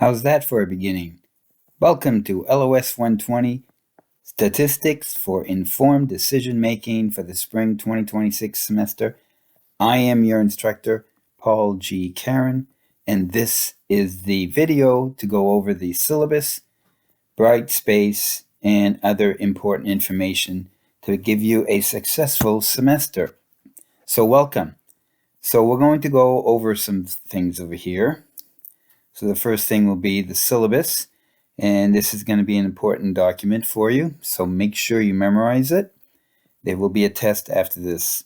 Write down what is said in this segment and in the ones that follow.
How's that for a beginning? Welcome to LOS 120, Statistics for Informed Decision Making for the Spring 2026 semester. I am your instructor, Paul G. Karen, and this is the video to go over the syllabus, Brightspace, and other important information to give you a successful semester. So welcome. So we're going to go over some things over here. So the first thing will be the syllabus, and this is going to be an important document for you, so make sure you memorize it. There will be a test after this.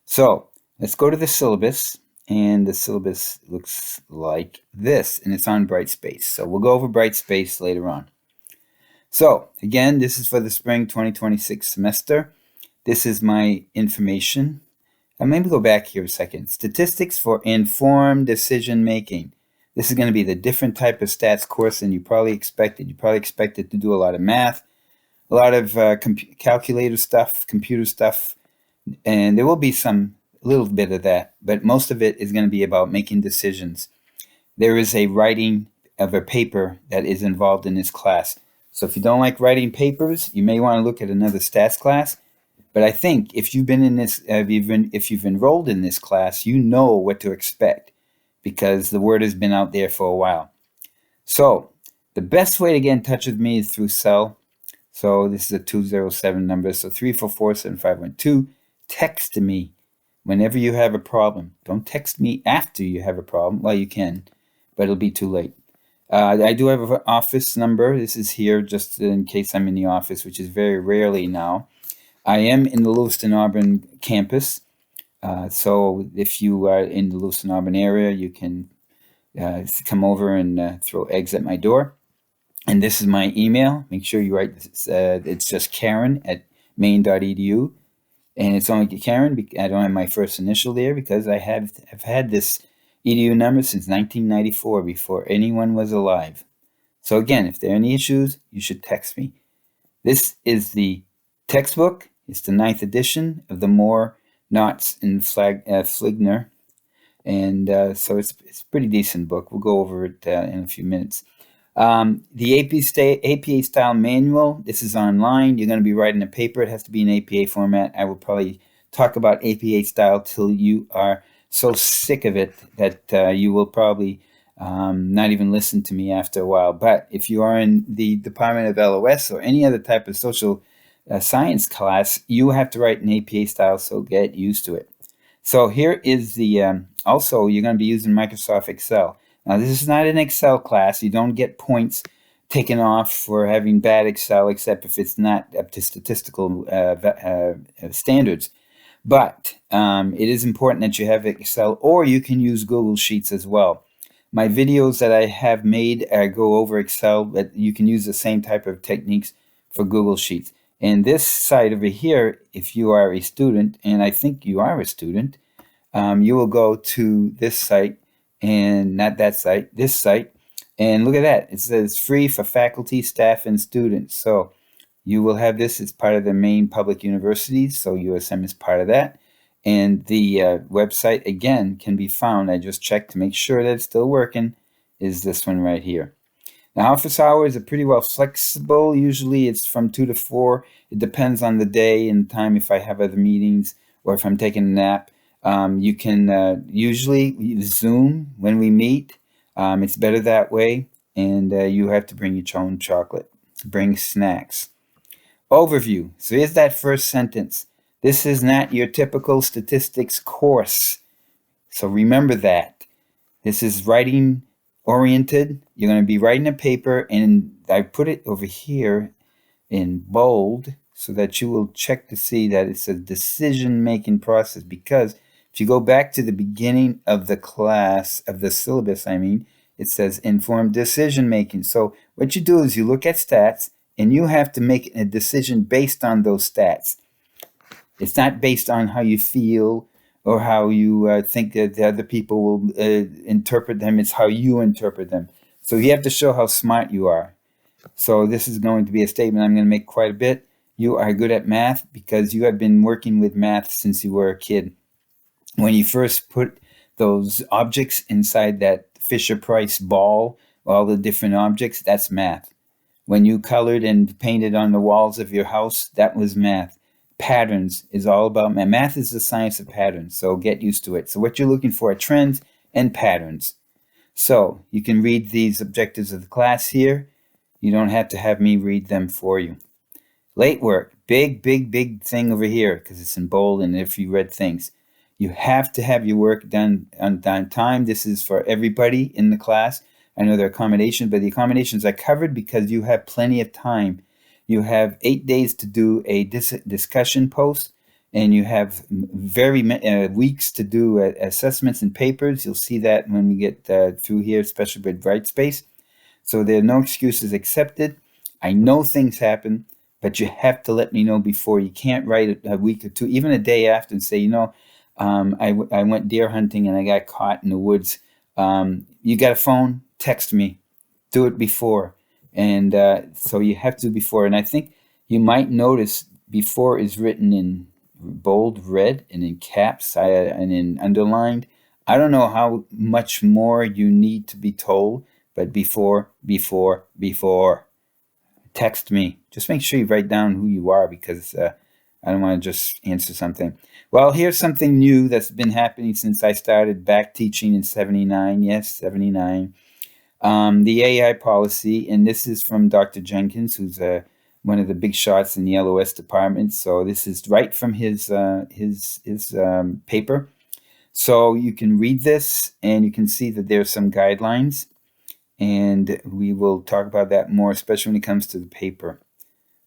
So let's go to the syllabus, and the syllabus looks like this, and it's on Brightspace. So we'll go over Brightspace later on. So again, this is for the spring 2026 semester. This is my information. And maybe go back here a second. Statistics for Informed Decision Making. This is going to be the different type of stats course than you probably expected. You probably expected to do a lot of math, a lot of calculator stuff, computer stuff, and there will be a little bit of that, but most of it is going to be about making decisions. There is a writing of a paper that is involved in this class. So if you don't like writing papers, you may want to look at another stats class. But I think if you've been in this, if you've enrolled in this class, you know what to expect, because the word has been out there for a while. So the best way to get in touch with me is through cell. So this is a 207 number, so 344-7512. Text me whenever you have a problem. Don't text me after you have a problem. Well, you can, but it'll be too late. I do have an office number. This is here just in case I'm in the office, which is very rarely now. I am in the Lewiston Auburn campus. So if you are in the Lewiston Auburn area, you can come over and throw eggs at my door. And this is my email. Make sure you write this. It's just karen@maine.edu. And it's only Karen. I don't have my first initial there because I've had this edu number since 1994, before anyone was alive. So again, if there are any issues, you should text me. This is the textbook. It's the 9th edition of the Moore, Knotts, and Fligner. And so it's a pretty decent book. We'll go over it in a few minutes. The APA style manual, this is online. You're going to be writing a paper. It has to be in APA format. I will probably talk about APA style till you are so sick of it that you will probably not even listen to me after a while. But if you are in the Department of LOS or any other type of social science class, you have to write in APA style, so get used to it. So here is the, also you're going to be using Microsoft Excel. Now this is not an Excel class. You don't get points taken off for having bad Excel, except if it's not up to statistical standards. But it is important that you have Excel, or you can use Google Sheets as well. My videos that I have made go over Excel, but you can use the same type of techniques for Google Sheets. And this site over here, if you are a student, and I think you are a student, you will go to this site, and not that site, this site, and look at that. It says free for faculty, staff, and students. So you will have this as part of the Maine Public Universities, so USM is part of that. And the website, again, can be found. I just checked to make sure that it's still working, is this one right here. Now, office hours are pretty well flexible. Usually it's from 2 to 4. It depends on the day and time, if I have other meetings or if I'm taking a nap. You can usually Zoom when we meet. It's better that way. And you have to bring your own chocolate. Bring snacks. Overview. So here's that first sentence. This is not your typical statistics course. So remember that. This is writing oriented. You're going to be writing a paper, and I put it over here in bold so that you will check to see that it's a decision-making process, because if you go back to the beginning of the class, of the syllabus, it says informed decision-making. So what you do is you look at stats, and you have to make a decision based on those stats. It's not based on how you feel or how you think that the other people will interpret them. It's how you interpret them. So you have to show how smart you are. So this is going to be a statement I'm going to make quite a bit. You are good at math because you have been working with math since you were a kid. When you first put those objects inside that Fisher-Price ball all the different objects, that's math. When you colored and painted on the walls of your house, that was math. Patterns is all about math. Math is the science of patterns, so get used to it. So what you're looking for are trends and patterns. So you can read these objectives of the class here. You don't have to have me read them for you. Late work, big thing over here because it's in bold and if you read things. You have to have your work done on time. This is for everybody in the class. I know there are accommodations, but the accommodations are covered because you have plenty of time. You have 8 days to do a discussion post, and you have very weeks to do assessments and papers. You'll see that when we get through here, especially with Brightspace. So there are no excuses accepted. I know things happen, but you have to let me know before. You can't write a week or two, even a day after, and say, I went deer hunting and I got caught in the woods. You got a phone? Text me. Do it before. And so you have to before. And I think you might notice before is written in bold red and in caps and in underlined. I don't know how much more you need to be told, but before. Text me. Just make sure you write down who you are because I don't want to just answer something. Well, here's something new that's been happening since I started back teaching in 79. Yes, 79. The AI policy, and this is from Dr. Jenkins, who's one of the big shots in the LOS department. So this is right from his paper. So you can read this and you can see that there's some guidelines, and we will talk about that more, especially when it comes to the paper.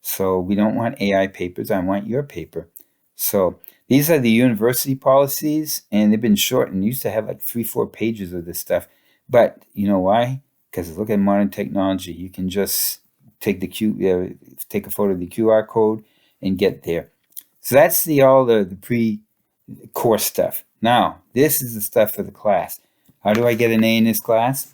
So we don't want AI papers. I want your paper. So these are the university policies, and they've been shortened. Used to have like 3-4 pages of this stuff. But you know why? Because look at modern technology. You can just take take a photo of the QR code and get there. So that's all the pre-course stuff. Now, this is the stuff for the class. How do I get an A in this class?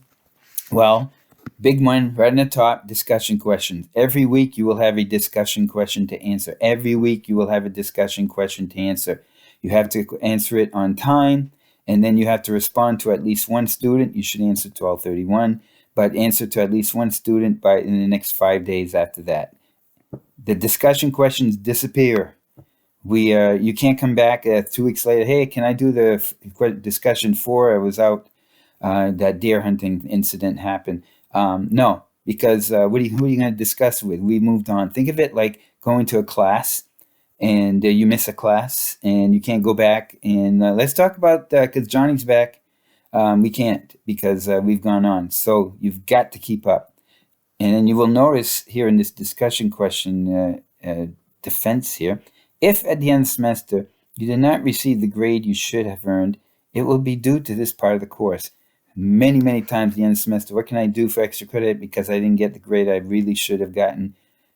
Well, big one right on the top, discussion questions. Every week you will have a discussion question to answer. Every week you will have a discussion question to answer. You have to answer it on time, and then you have to respond to at least one student. You should answer to all 31, but answer to at least one student in the next 5 days after that. The discussion questions disappear. You can't come back 2 weeks later. Hey, can I do the discussion 4? I was out. That deer hunting incident happened. No, because who are you going to discuss with? We moved on. Think of it like going to a class and you miss a class and you can't go back. And let's talk about, because Johnny's back. We can't because we've gone on. So you've got to keep up. And then you will notice here in this discussion question defense here, if at the end of the semester you did not receive the grade you should have earned, it will be due to this part of the course. Many times at the end of the semester, what can I do for extra credit because I didn't get the grade I really should have gotten?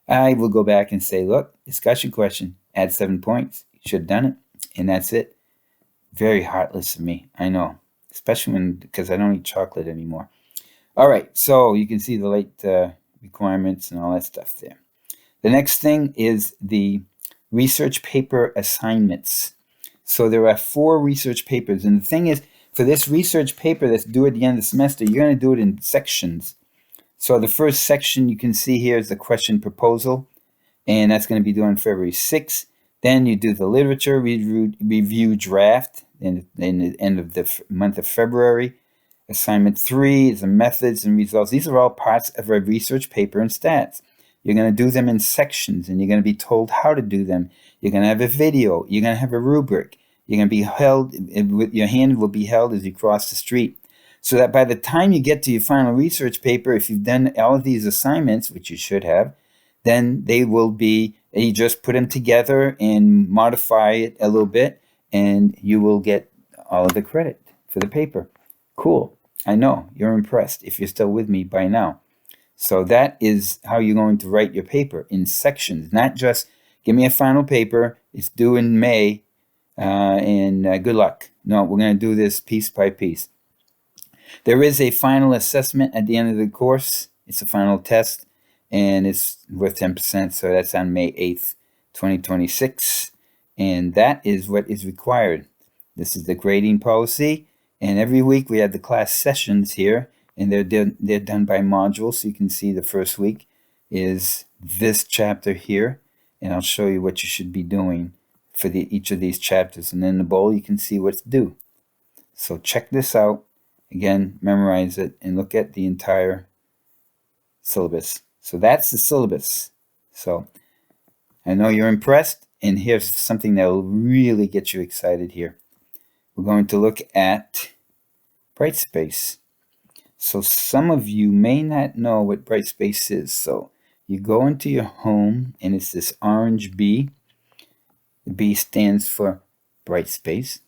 I will go back and say, look, discussion question, add 7 points. You should have done it. And that's it. Very heartless of me, I know. Especially because I don't eat chocolate anymore. All right, so you can see the late requirements and all that stuff there. The next thing is the research paper assignments. So there are 4 research papers. And the thing is, for this research paper that's due at the end of the semester, you're going to do it in sections. So the first section you can see here is the question proposal, and that's going to be due on February 6th. Then you do the literature review draft in the end of the month of February. Assignment 3 is the methods and results. These are all parts of a research paper in stats. You're going to do them in sections, and you're going to be told how to do them. You're going to have a video. You're going to have a rubric. You're going to be held, your hand will be held as you cross the street. So that by the time you get to your final research paper, if you've done all of these assignments, which you should have, then they will be, you just put them together and modify it a little bit, and you will get all of the credit for the paper. Cool. I know, you're impressed if you're still with me by now. So that is how you're going to write your paper, in sections, not just give me a final paper, it's due in May, and good luck. No, we're going to do this piece by piece. There is a final assessment at the end of the course. It's a final test, and it's worth 10%, so that's on May 8th, 2026, and that is what is required. This is the grading policy, and every week we have the class sessions here, and they're done by modules. So you can see the first week is this chapter here, and I'll show you what you should be doing for each of these chapters. And in the bowl, you can see what's due. So check this out. Again, memorize it and look at the entire syllabus. So that's the syllabus. So I know you're impressed, and here's something that will really get you excited here. We're going to look at Brightspace. So some of you may not know what Brightspace is. So you go into your home, and it's this orange B. The B stands for Brightspace.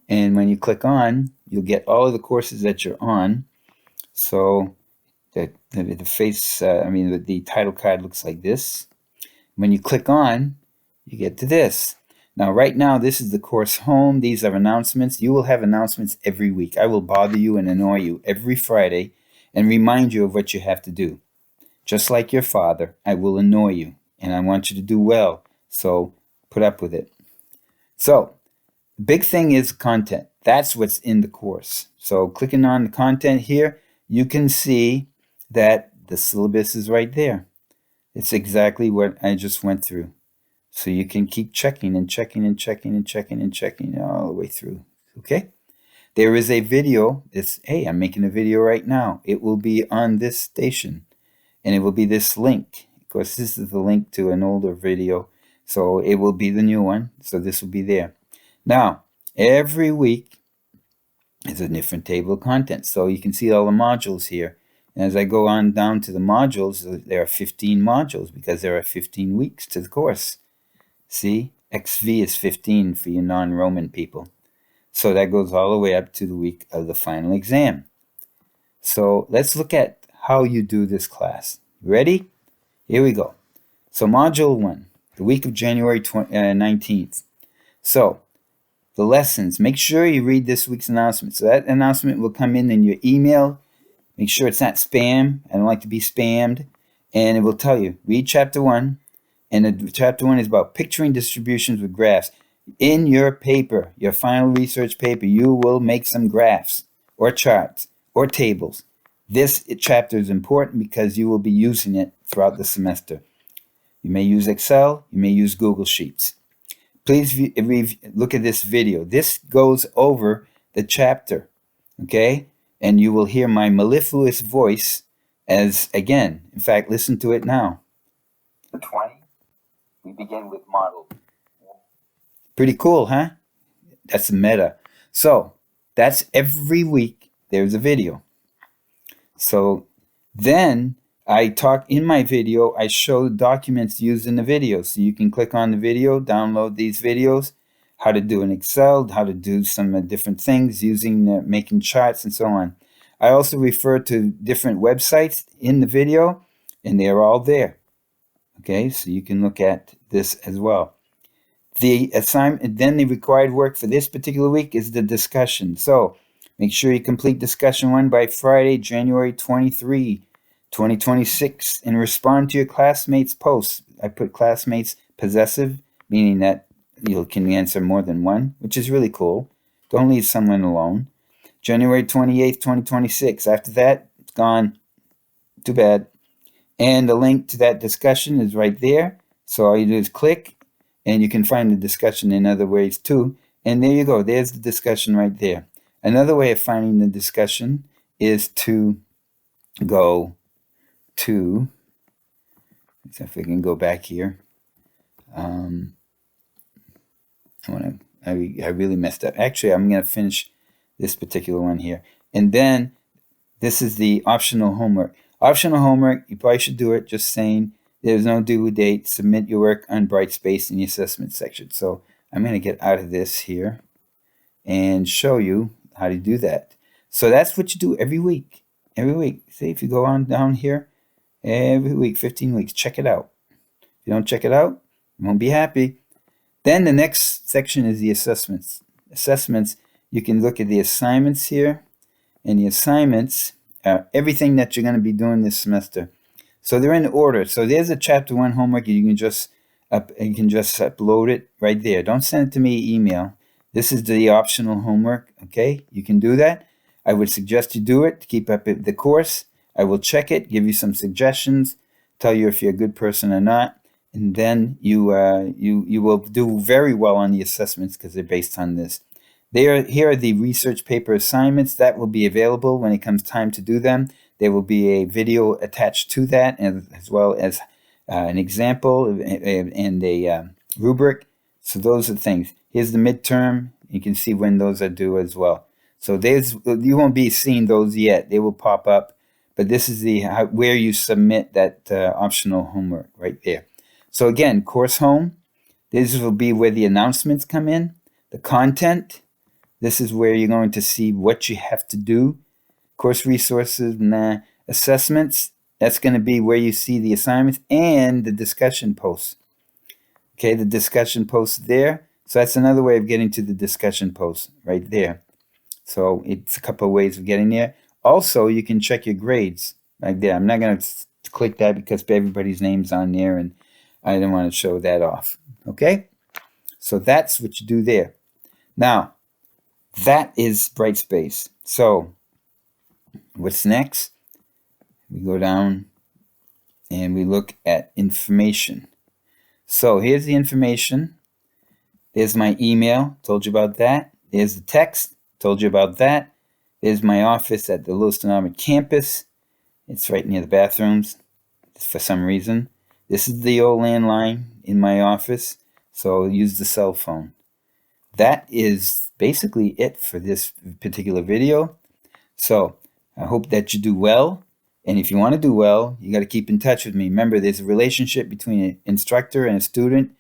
And when you click on, you'll get all of the courses that you're on. So the title card looks like this. When you click on, you get to this. Now, right now, this is the course home. These are announcements. You will have announcements every week. I will bother you and annoy you every Friday and remind you of what you have to do. Just like your father, I will annoy you, and I want you to do well. So put up with it. So the big thing is content. That's what's in the course. So clicking on the content here, you can see that the syllabus is right there. It's exactly what I just went through. So you can keep checking and checking and checking and checking and checking all the way through. Okay? There is a video. Hey, I'm making a video right now. It will be on this station, and it will be this link. Of course, this is the link to an older video, so it will be the new one. So this will be there. Now, every week is a different table of contents. So you can see all the modules here. And as I go on down to the modules, there are 15 modules because there are 15 weeks to the course. See, XV is 15 for you non-Roman people. So that goes all the way up to the week of the final exam. So let's look at how you do this class. Ready? Here we go. So module 1, the week of January 19th. So the lessons, make sure you read this week's announcement. So that announcement will come in your email. Make sure it's not spam. I don't like to be spammed. And it will tell you, read chapter 1. And chapter 1 is about picturing distributions with graphs. In your paper, your final research paper, you will make some graphs or charts or tables. This chapter is important because you will be using it throughout the semester. You may use Excel. You may use Google Sheets. Please look at this video. This goes over the chapter, okay? And you will hear my mellifluous voice as, again, in fact, listen to it now. 20, we begin with model. Pretty cool, huh? That's meta. So that's every week there's a video. So then I talk in my video, I show documents used in the video. So you can click on the video, download these videos, how to do in Excel, how to do some different things using making charts and so on. I also refer to different websites in the video, and they're all there. Okay, so you can look at this as well. The assignment, then the required work for this particular week is the discussion. So make sure you complete discussion 1 by Friday, January 23, 2026, and respond to your classmates' posts. I put classmates possessive, meaning that you can answer more than one, which is really cool. Don't leave someone alone. January 28th, 2026. After that, it's gone. Too bad. And the link to that discussion is right there. So all you do is click, and you can find the discussion in other ways too. And there you go. There's the discussion right there. Another way of finding the discussion is to go to, let's see if we can go back here. I really messed up. Actually, I'm going to finish this particular one here. And then this is the optional homework. Optional homework, you probably should do it, just saying there's no due date. Submit your work on Brightspace in the assessment section. So I'm going to get out of this here and show you how to do that. So that's what you do every week. Every week. See, if you go on down here, every week, 15 weeks, check it out. If you don't check it out, you won't be happy. Then the next section is the assessments. Assessments, you can look at the assignments here, and the assignments are everything that you're going to be doing this semester. So they're in order. So there's a chapter 1 homework. You can just upload it right there. Don't send it to me email. This is the optional homework. Okay, you can do that. I would suggest you do it to keep up the course. I will check it, give you some suggestions, tell you if you're a good person or not, and then you will do very well on the assessments because they're based on this. Here are the research paper assignments that will be available when it comes time to do them. There will be a video attached to that, as well as an example and a rubric. So those are things. Here's the midterm. You can see when those are due as well. So you won't be seeing those yet. They will pop up. But this is where you submit that optional homework right there. So again, course home. This will be where the announcements come in. The content. This is where you're going to see what you have to do. Course resources and assessments. That's going to be where you see the assignments and the discussion posts. Okay, the discussion posts there. So that's another way of getting to the discussion posts right there. So it's a couple of ways of getting there. Also, you can check your grades right there. I'm not going to click that because everybody's name's on there and I don't want to show that off. Okay, so that's what you do there. Now, that is Brightspace. So what's next? We go down and we look at information. So here's the information. There's my email, told you about that. There's the text, told you about that. There's my office at the Lewiston Auburn campus. It's right near the bathrooms for some reason. This is the old landline in my office, so I'll use the cell phone. That is basically it for this particular video. So I hope that you do well. And if you want to do well, you got to keep in touch with me. Remember, there's a relationship between an instructor and a student.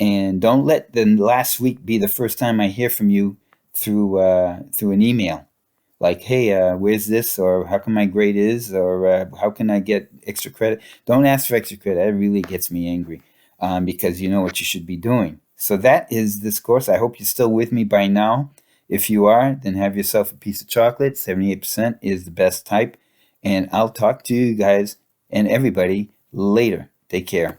And don't let the last week be the first time I hear from you through an email. Like, hey, where's this? Or how come my grade is? Or how can I get extra credit? Don't ask for extra credit. That really gets me angry because you know what you should be doing. So that is this course. I hope you're still with me by now. If you are, then have yourself a piece of chocolate. 78% is the best type. And I'll talk to you guys and everybody later. Take care.